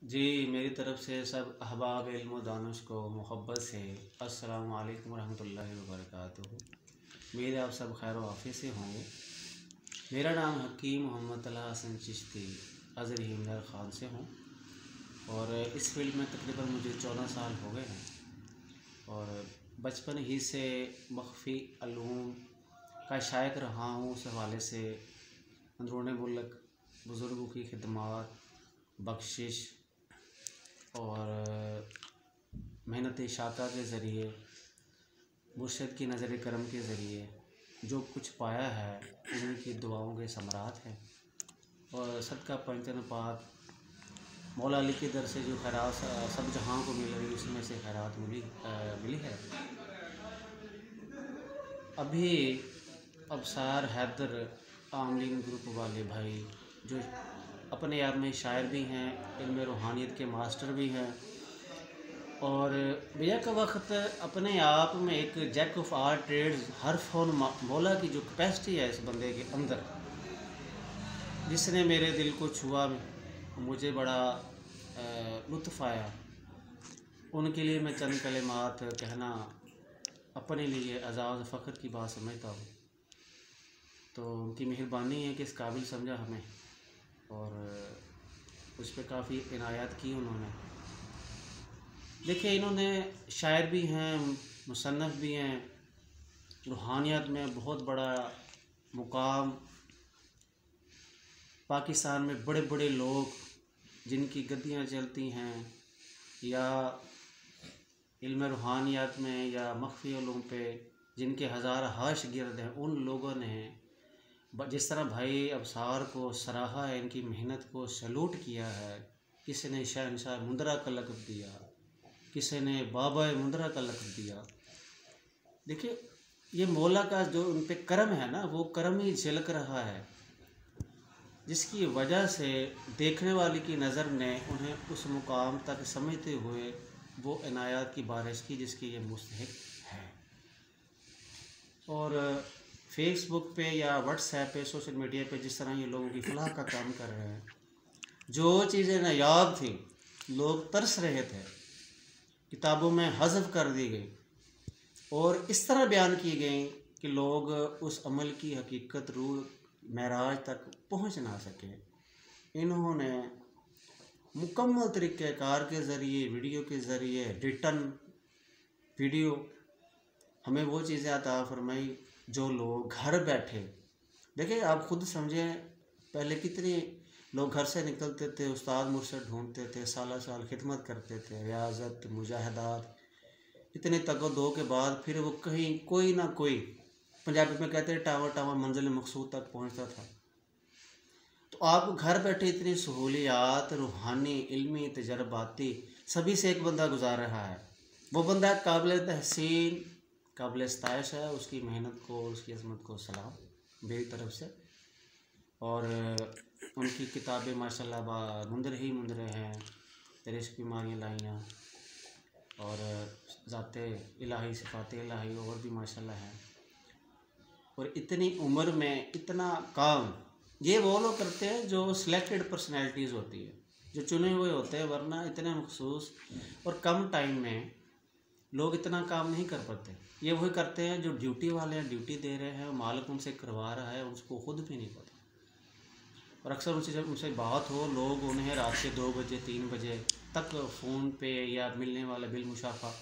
जी, मेरी तरफ से सब अहबाब इल्म व दानिश को मोहब्बत से अस्सलामु अलैकुम रहमतुल्लाहि व बरकातुहू। उम्मीद है आप सब खैर व आफियत से होंगे। मेरा नाम हकीम मोहम्मद तलहा हसन चिश्ती अज़हरी हिमदर ख़ान से हूँ और इस फील्ड में तकरीबन मुझे 14 साल हो गए हैं और बचपन ही से मख्फ़ी अलूम का शायक रहा हूँ। उस हवाले से अंदरूनी मुल्क बुज़ुर्गों की खिदमत, बख्शिश और मेहनत शाका के ज़रिए, मुर्शिद की नज़र करम के ज़रिए जो कुछ पाया है उन्हीं की दुआओं के समरात हैं और सदका पंचन पाक मौला अली के दर से जो खैरात सब जहाँ को मिल रही उसमें से खैरात मिली है। अभी अबसार हैदर आमलिन ग्रुप वाले भाई जो अपने आप में शायर भी हैं, इल्म रूहानियत के मास्टर भी हैं और भैया का वक्त अपने आप में एक जैक ऑफ आल ट्रेड्स हर फ़ोन मौला की जो कैपेसिटी है इस बंदे के अंदर, जिसने मेरे दिल को छुआ, मुझे बड़ा लुत्फ़ आया। उनके लिए मैं चंद कलिमात कहना अपने लिए एज़ाज़ फ़ख्र की बात समझता हूँ। तो उनकी मेहरबानी है कि इस काबिल समझा हमें और उस पर काफ़ी इनायत की उन्होंने। देखिए, इन्होंने शायर भी हैं, मुसन्नफ़ भी हैं, रूहानियत में बहुत बड़ा मुकाम, पाकिस्तान में बड़े बड़े लोग जिनकी गद्दियाँ चलती हैं या इल्म रूहानियत में या मख्फ़ी उलूम पे जिनके हज़ार हाश गिरद हैं, उन लोगों ने जिस तरह भाई अबसार को सराहा है, इनकी मेहनत को सैल्यूट किया है। किसी ने शहंशाह मुंदरा का लक़ब दिया, किसी ने बाबा मुंदरा का लक़ब दिया। देखिए, ये मौला का जो उन पे करम है ना, वो करम ही झलक रहा है, जिसकी वजह से देखने वाले की नज़र ने उन्हें उस मुकाम तक समझते हुए वो इनायत की बारिश की जिसकी ये मुस्तहिक है। और फेसबुक पे या व्हाट्सएप पे, सोशल मीडिया पे जिस तरह ये लोगों की फलाह का काम कर रहे हैं, जो चीज़ें नायाब थी, लोग तरस रहे थे, किताबों में हज़फ कर दी गई और इस तरह बयान की गई कि लोग उस अमल की हकीकत रूह महराज तक पहुंच ना सके। इन्होंने मुकम्मल तरीक़ेकार के ज़रिए, वीडियो के ज़रिए, रिटर्न वीडियो हमें वो चीज़ें अता फरमाई जो लोग घर बैठे, देखिए आप ख़ुद समझें, पहले कितने लोग घर से निकलते थे, उस्ताद मुर्शिद ढूंढते थे, साल साल खिदमत करते थे, रियाज़त, मुजाहदात, इतने तगदो के बाद फिर वो कहीं कोई ना कोई, पंजाबी में कहते हैं टावा टावा मंजिल मकसूद तक पहुंचता था। तो आप घर बैठे इतनी सहूलियात, रूहानी, इल्मी, तजर्बाती सभी से एक बंदा गुजार रहा है। वो बंदा काबिल तहसीन, काबिल सताइश है। उसकी मेहनत को, उसकी अज़मत को सलाम मेरी तरफ से। और उनकी किताबें माशाल्लाह मुंदर ही मुंदरे हैं, तेरे इश्क बीमारियाँ लाइयाँ और ज़ाते इलाही, सिफ़ाते इलाही और भी माशाल्लाह हैं। और इतनी उम्र में इतना काम ये वो लोग करते हैं जो सिलेक्टेड पर्सनैलिटीज़ होती है, जो चुने हुए होते हैं, वरना इतने मखसूस और कम टाइम में लोग इतना काम नहीं कर पाते। ये वही करते हैं जो ड्यूटी वाले हैं, ड्यूटी दे रहे हैं, मालिक उनसे करवा रहा है, उसको खुद भी नहीं पता। और अक्सर उनसे जब उनसे बात हो, लोग उन्हें रात के 2 बजे 3 बजे तक फ़ोन पे या मिलने वाला बिल मुशाफा,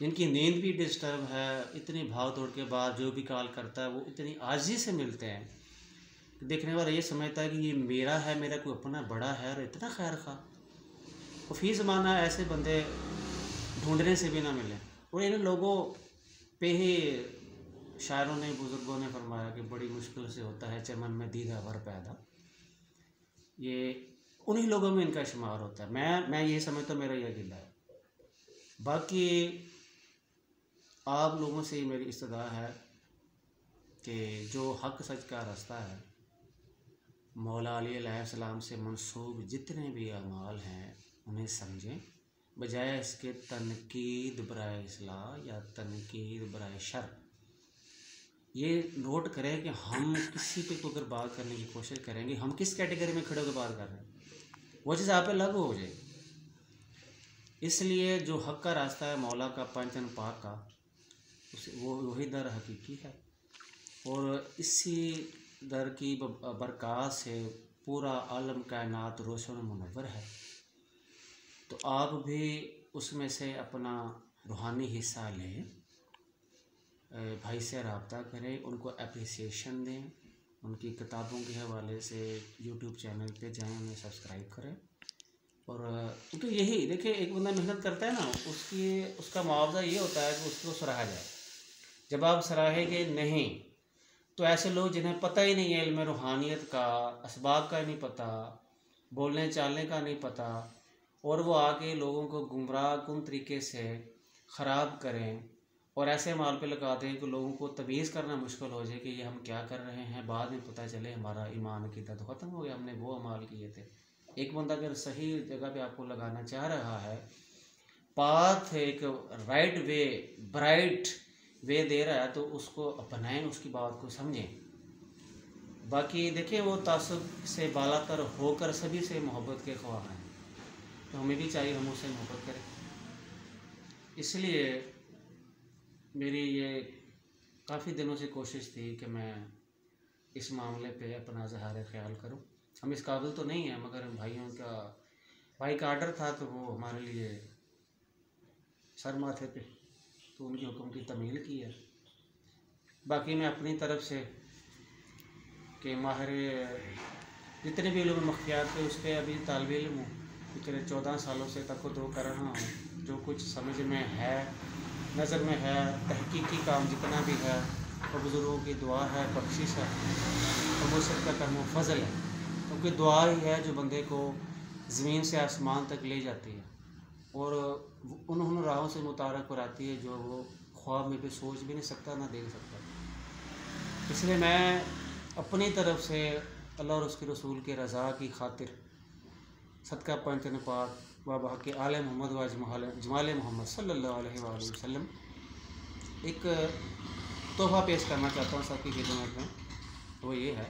जिनकी नींद भी डिस्टर्ब है, इतनी भाग दौड़ के बाद जो भी कॉल करता है वो इतनी आजी से मिलते हैं कि देखने वाला ये समझता है कि ये मेरा है, मेरा कोई अपना बड़ा है और इतना खैर खा। और फी ज़माना ऐसे बंदे ढूंढने से भी ना मिले। और इन लोगों पे ही शायरों ने, बुज़ुर्गों ने फरमाया कि बड़ी मुश्किल से होता है चमन में दीदा भर पैदा। ये उन्हीं लोगों में इनका शुमार होता है। मैं ये समझता हूँ, मेरा यह गिला है। बाकी आप लोगों से मेरी इस्तदा है कि जो हक़ सच का रास्ता है, मौला अली अलैहिस्सलाम से मंसूब जितने भी अमाल हैं उन्हें समझें, बजाय इसके तनकीद बराए इस्लाह या तनकीद बराए शर। ये नोट करें कि हम किसी पे तो अगर बात करने की कोशिश करेंगे, हम किस कैटेगरी में खड़े होकर बात कर रहे हैं। वो चीज़ आप पे लागू हो जाएगी। इसलिए जो हक का रास्ता है मौला का पंचन पाक का, उसे वो वही दर हकीकी है, और इसी दर की बरक़ात से पूरा आलम कायनात रोशन मुनव्वर है। तो आप भी उसमें से अपना रूहानी हिस्सा लें, भाई से रब्ता करें, उनको अप्रिसिएशन दें, उनकी किताबों के हवाले से यूट्यूब चैनल पे जाएं, उन्हें सब्सक्राइब करें। और क्योंकि यही देखिए, एक बंदा मेहनत करता है ना, उसका मुआवजा ये होता है कि उसको सराहा जाए। जब आप सराहेंगे नहीं तो ऐसे लोग जिन्हें पता ही नहीं है इल्म रूहानियत का, असबाब का नहीं पता, बोलने चालने का नहीं पता, और वो आके लोगों को गुमराह कुन तरीके से ख़राब करें और ऐसे माल पे लगा दें कि लोगों को तमीज़ करना मुश्किल हो जाए कि ये हम क्या कर रहे हैं। बाद में पता चले हमारा ईमान की तो ख़त्म हो गया, हमने वो अमाल किए थे। एक बंदा अगर सही जगह पे आपको लगाना चाह रहा है, पाथ एक राइट वे, ब्राइट वे दे रहा है, तो उसको अपनाएं, उसकी बात को समझें। बाकी देखिए, वो तासुब से बालातर होकर सभी से मोहब्बत के ख्वाह हैं, तो हमें भी चाहिए हम उससे मोहब्बत करें। इसलिए मेरी ये काफ़ी दिनों से कोशिश थी कि मैं इस मामले पे अपना ज़हार ख्याल करूं। हम इस काबिल तो नहीं हैं, मगर भाई का आर्डर था, तो वो हमारे लिए सर माथे पे, तो उनके हुक्म की तमील की है। बाकी मैं अपनी तरफ से कि माहिर जितने भी लोग मख्तियार थे उसके अभी तालिब इल्म हूँ, पिछले 14 सालों से तकद्दो कर रहा हूँ। जो कुछ समझ में है, नज़र में है, तहकीकी काम जितना भी है, और बुज़ुर्गों की दुआ है, बख्शिश है, और मुझसे का करम फजल है, क्योंकि दुआ ही है जो बंदे को ज़मीन से आसमान तक ले जाती है और उन राहों से मुतारक कराती है जो वो ख्वाब में भी सोच भी नहीं सकता, ना देख सकता। इसलिए मैं अपनी तरफ से अल्लाह और उसके रसूल के रज़ा की खातिर सदका पंचन पाक व के आले मोहम्मद व जमाल मोहम्मद सल्लल्लाहु अलैहि वसल्लम एक तोहफ़ा पेश करना चाहता हूँ सबकी खिदमत में। वो ये है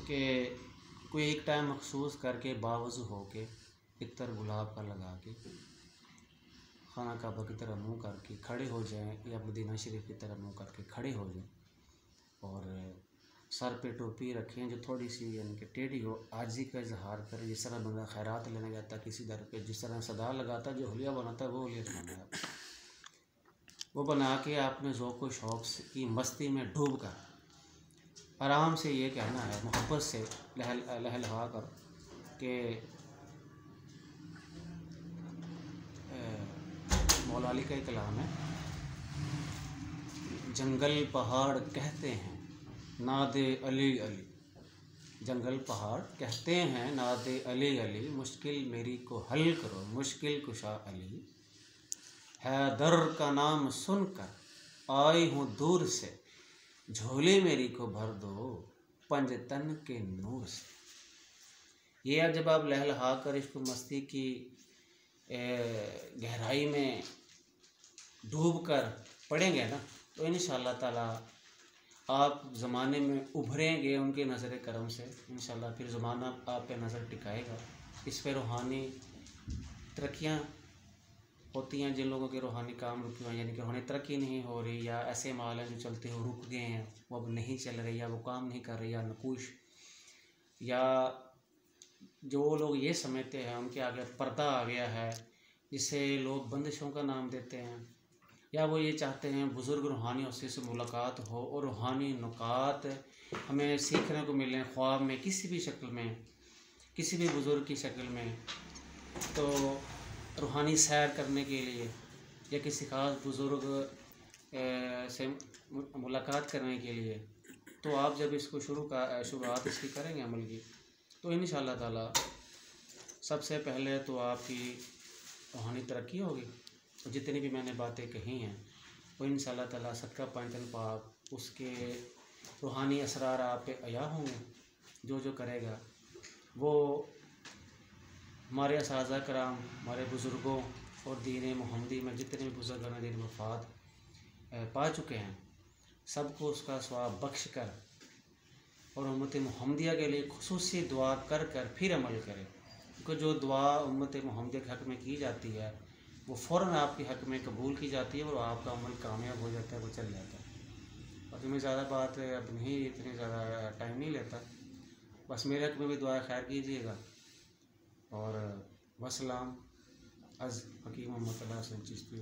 कि कोई एक टाइम मखसूस करके बावज़ू हो के इत्तर गुलाब का लगा के खाना काबा की तरह मुँह करके खड़े हो जाएं, या मदीना शरीफ की तरह मुँह करके खड़े हो जाएं, और सर पे टोपी रखें जो थोड़ी सी यानी कि टेढ़ी हो, आजी का इजहार करें। जिस तरह बंदा खैरात लेने जाता किसी दर पे, जिस तरह सदा लगाता, जो हुलिया बनाता है वो हुलिया बनाना है, वो बना के आपने ज़ौक़ व शौक़ की मस्ती में डूब कर आराम से ये कहना है, मोहब्बत से लहलहा कर के मौला अली का कलाम है, जंगल पहाड़ कहते हैं नादे अली अली, जंगल पहाड़ कहते हैं नादे अली अली, मुश्किल मेरी को हल करो मुश्किल कुशा अली, हैदर का नाम सुनकर आई हूँ दूर से, झोली मेरी को भर दो पंजतन के नूर से। ये अब जब आप लहलहा कर इसको मस्ती की गहराई में डूब कर पढ़ेंगे ना, तो इंशाअल्लाह ताला आप ज़माने में उभरेंगे उनके नज़र करम से। इंशाअल्लाह फिर ज़माना आप पे नज़र टिकाएगा। इस पे रूहानी तरक्कियाँ होती हैं, जिन लोगों के रूहानी काम रुके हुए हैं, यानी कि रूहानी तरक्की नहीं हो रही, या ऐसे माल हैं जो चलते हो रुक गए हैं, वो अब नहीं चल रही, या वो काम नहीं कर रही, या नकुश, या जो लोग ये समझते हैं उनके आगे पर्दा आ गया है जिसे लोग बंदिशों का नाम देते हैं, या वो ये चाहते हैं बुज़ुर्ग रूहानी उससे मुलाकात हो और रूहानी नुकात हमें सीखने को मिलें ख्वाब में, किसी भी शक्ल में, किसी भी बुज़ुर्ग की शक्ल में, तो रूहानी सैर करने के लिए या किसी ख़ास बुज़ुर्ग से मुलाकात करने के लिए, तो आप जब इसको शुरुआत इसकी करेंगे अमल की, तो इंशाअल्लाह ताला सबसे पहले तो आपकी रूहानी तरक्की होगी। तो जितनी भी मैंने बातें कही हैं वो इंशाअल्लाह ताला सदका पंचन पाक उसके रूहानी असरार आप पे अया होंगे। जो जो करेगा वो हमारे असाज़ा कराम, हमारे बुज़ुर्गों और दीन मोहम्मदी में जितने भी बुज़ुर्गान दीन वफ़ात पा चुके हैं, सबको उसका सवाब बख्श कर और उम्मत मुहम्मदिया के लिए खुसूसी दुआ कर कर फिर अमल करें, क्योंकि जो दुआ उम्मत मुहम्मदिया के हक़ में की जाती है वो फ़ौरन आपके हक़ में कबूल की जाती है और आपका अमल कामयाब हो जाता है, वो चल जाता है। और मैं ज़्यादा बात अब नहीं, इतनी ज़्यादा टाइम नहीं लेता, बस मेरे हक़ में भी दुआ खैर कीजिएगा। और वसलाम अज़ हकीम मोहम्मद चिश्ती।